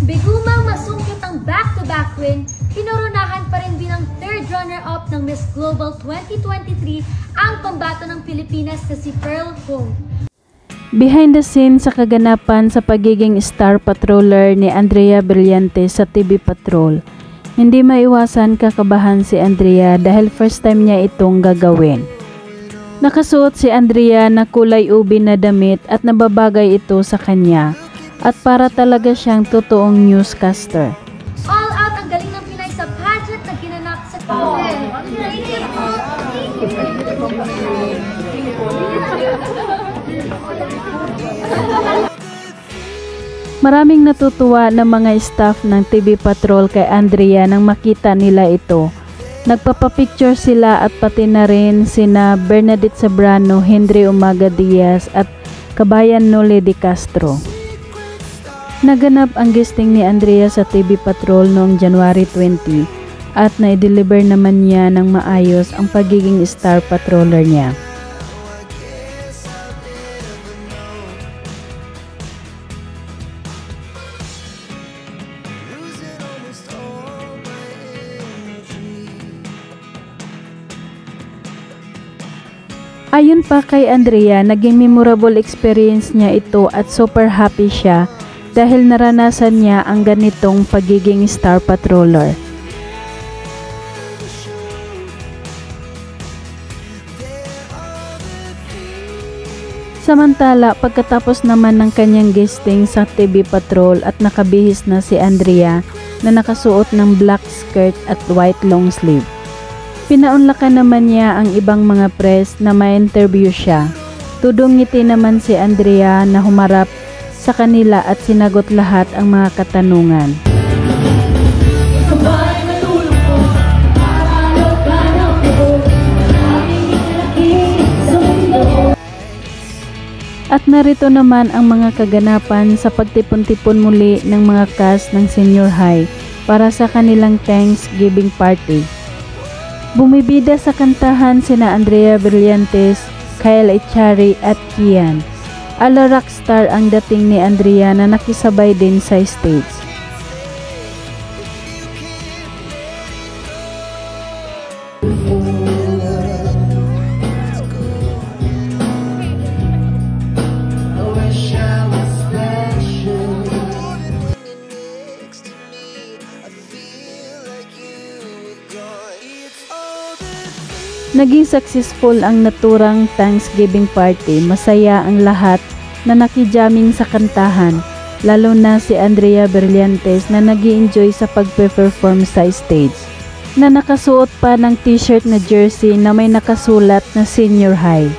Bigumang masungkit ang back-to-back win, pinoronahan pa rin bilang third runner-up ng Miss Global 2023 ang pambato ng Pilipinas na si Pearl Hong. Behind the scenes sa kaganapan sa pagiging star patroller ni Andrea Brillantes sa TV Patrol, hindi maiwasan kakabahan si Andrea dahil first time niya itong gagawin. Nakasuot si Andrea na kulay ube na damit at nababagay ito sa kanya at para talaga siyang totoong newscaster. All out ang galing ng Pinay sa pageant na ginanap sa Maraming natutuwa ng mga staff ng TV Patrol kay Andrea nang makita nila ito. Nagpapapicture sila at pati na rin sina Bernadette Sobrano, Henry Umaga Diaz at Kabayan Noli de Castro. Naganap ang guesting ni Andrea sa TV Patrol noong January 20 at na-deliver naman niya ng maayos ang pagiging star patroller niya. Ayon pa kay Andrea, naging memorable experience niya ito at super happy siya dahil naranasan niya ang ganitong pagiging star patroller. Samantala, pagkatapos naman ng kanyang guesting sa TV Patrol at nakabihis na si Andrea na nakasuot ng black skirt at white long sleeve, pinaunlakan naman niya ang ibang mga press na ma-interview siya. Tudong ngiti naman si Andrea na humarap sa kanila at sinagot lahat ang mga katanungan. At narito naman ang mga kaganapan sa pagtipon-tipon muli ng mga cast ng senior high para sa kanilang Thanksgiving party. Bumibida sa kantahan sina Andrea Brillantes, Kyle Echari at Kian. Ala rockstar ang dating ni Andrea na nakisabay din sa stage. Naging successful ang naturang Thanksgiving party. Masaya ang lahat na nakijamming sa kantahan, lalo na si Andrea Brillantes na nag-i-enjoy sa pagpe-perform sa stage, na nakasuot pa ng t-shirt na jersey na may nakasulat na senior high.